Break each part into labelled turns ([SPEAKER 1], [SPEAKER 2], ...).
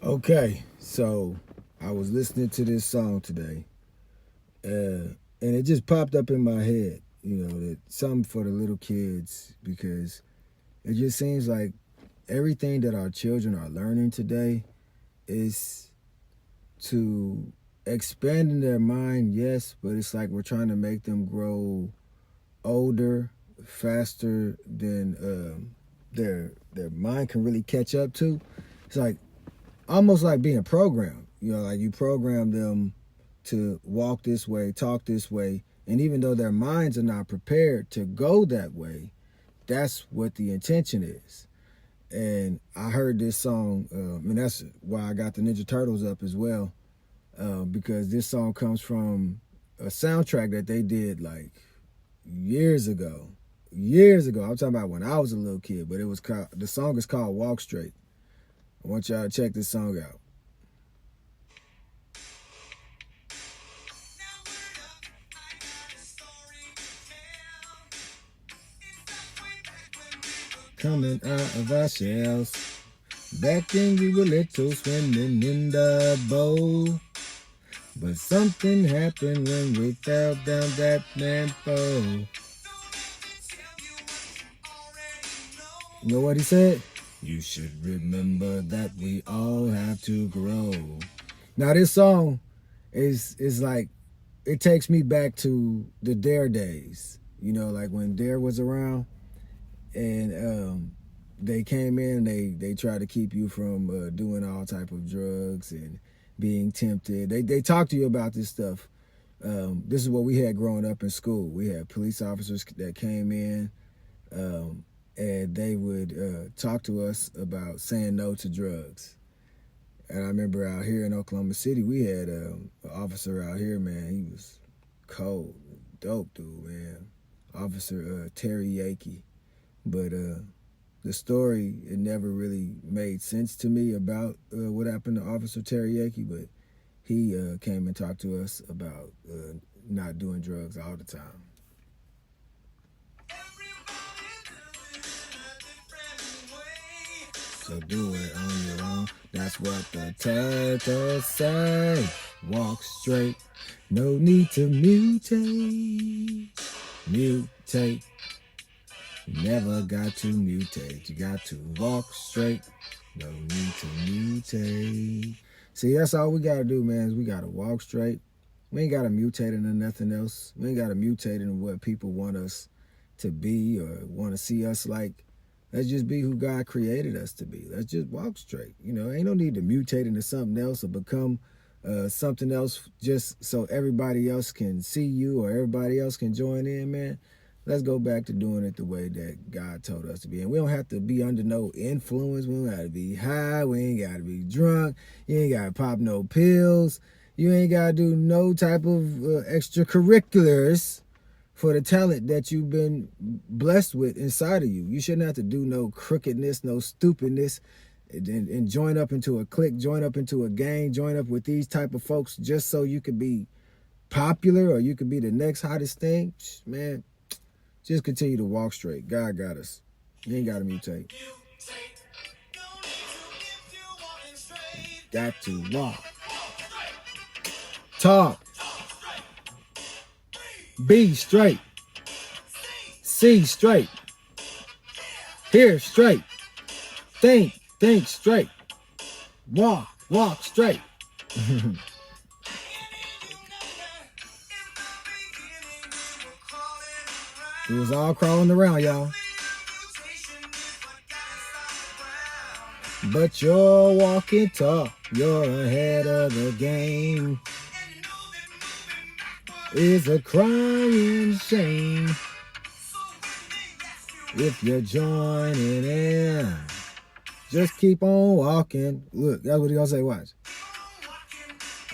[SPEAKER 1] Okay, so I was listening to this song today, and it just popped up in my head. That something for the little kids because it just seems like everything that our children are learning today is to expanding their mind, yes, but it's like we're trying to make them grow older faster than their mind can really catch up to. It's like almost like being programmed. Like you program them to walk this way, talk this way, and even though their minds are not prepared to go that way, that's what the intention is. And I heard this song, and that's why I got the Ninja Turtles up as well, because this song comes from a soundtrack that they did like years ago. Years ago. I'm talking about when I was a little kid, but the song is called Walk Straight. I want y'all to check this song out. Coming out of our shells. Back then we were little swimming in the bowl. But something happened when we fell down that manhole. You know what he said? You should remember that we all have to grow. Now this song is like, it takes me back to the Dare days. Like when Dare was around and they came in, they tried to keep you from doing all type of drugs and being tempted. They talk to you about this stuff. This is what we had growing up in school. We had police officers that came in, and they would talk to us about saying no to drugs. And I remember out here in Oklahoma City, we had an officer out here, man. He was cold, dope dude, man. Officer Terry Yakey. But the story, it never really made sense to me about what happened to Officer Terry Yakey, but he came and talked to us about not doing drugs all the time. So do it on your own. That's what the turtles say. Walk straight. No need to mutate. Mutate. Never got to mutate. You got to walk straight. No need to mutate. See, that's all we got to do, man, is we got to walk straight. We ain't got to mutate into nothing else. We ain't got to mutate into what people want us to be or want to see us like. Let's just be who God created us to be. Let's just walk straight. Ain't no need to mutate into something else or become something else just so everybody else can see you or everybody else can join in, man. Let's go back to doing it the way that God told us to be. And we don't have to be under no influence. We don't have to be high. We ain't got to be drunk. You ain't got to pop no pills. You ain't got to do no type of extracurriculars for the talent that you've been blessed with inside of you. You shouldn't have to do no crookedness, no stupidness, and join up into a clique, join up into a gang, join up with these type of folks just so you could be popular or you could be the next hottest thing. Man, just continue to walk straight. God got us. You ain't got to mutate. Got to walk. Talk. Be straight. See straight. Hear straight. Think straight. Walk straight. We was all crawling around, y'all. But you're walking tall. You're ahead of the game. It's a crying shame if you're joining in. Just keep on walking. Look, that's what he gonna say. Watch.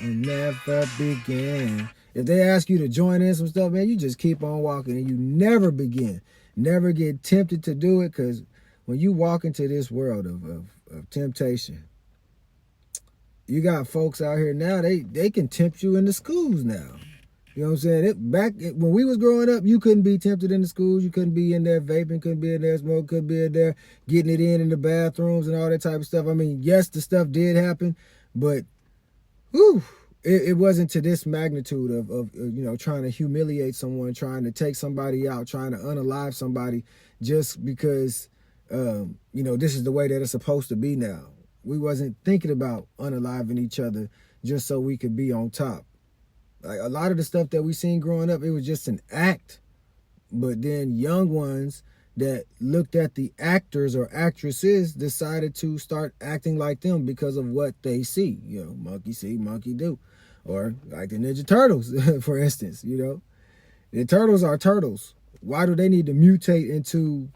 [SPEAKER 1] And never begin. If they ask you to join in some stuff, man, you just keep on walking and you never begin. Never get tempted to do it, because when you walk into this world of temptation, you got folks out here now, they can tempt you in the schools now. You know what I'm saying? When we was growing up, you couldn't be tempted in the schools. You couldn't be in there vaping, couldn't be in there smoking, couldn't be in there getting it in the bathrooms and all that type of stuff. I mean, yes, the stuff did happen, but whew, it wasn't to this magnitude of trying to humiliate someone, trying to take somebody out, trying to unalive somebody just because, this is the way that it's supposed to be now. We wasn't thinking about unaliving each other just so we could be on top. Like a lot of the stuff that we seen growing up, it was just an act. But then young ones that looked at the actors or actresses decided to start acting like them because of what they see. Monkey see, monkey do. Or like the Ninja Turtles, for instance, The turtles are turtles. Why do they need to mutate into,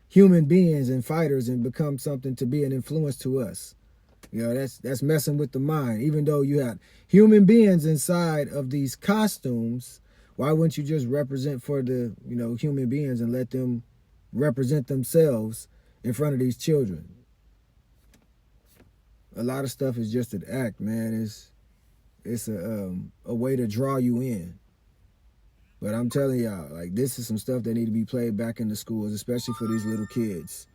[SPEAKER 1] human beings and fighters and become something to be an influence to us? That's messing with the mind. Even though you have human beings inside of these costumes, why wouldn't you just represent for the, human beings and let them represent themselves in front of these children? A lot of stuff is just an act, man. It's a way to draw you in. But I'm telling y'all, like, this is some stuff that need to be played back in the schools, especially for these little kids.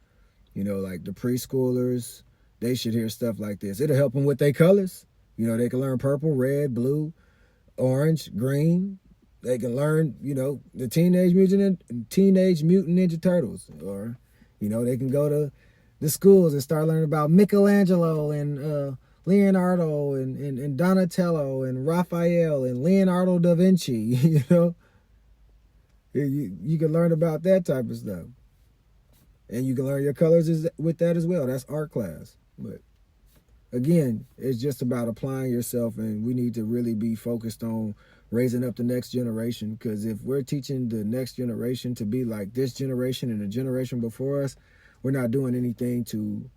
[SPEAKER 1] Like the preschoolers, they should hear stuff like this. It'll help them with their colors. They can learn purple, red, blue, orange, green. They can learn, the Teenage Mutant Ninja Turtles. Or, they can go to the schools and start learning about Michelangelo and Leonardo and Donatello and Raphael and Leonardo da Vinci, You can learn about that type of stuff. And you can learn your colors with that as well. That's art class. But again, it's just about applying yourself, and we need to really be focused on raising up the next generation, because if we're teaching the next generation to be like this generation and the generation before us, we're not doing anything to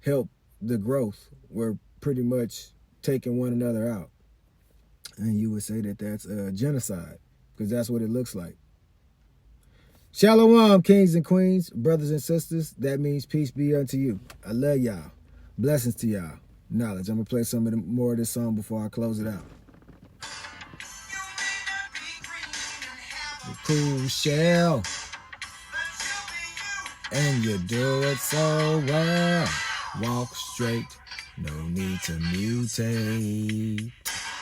[SPEAKER 1] help the growth. We're pretty much taking one another out. And you would say that that's genocide, because that's what it looks like. Shalom, kings and queens, brothers and sisters. That means peace be unto you. I love y'all. Blessings to y'all. Knowledge. I'm going to play some more of this song before I close it out. The cool shell. And you do it so well. Walk straight. No need to mutate.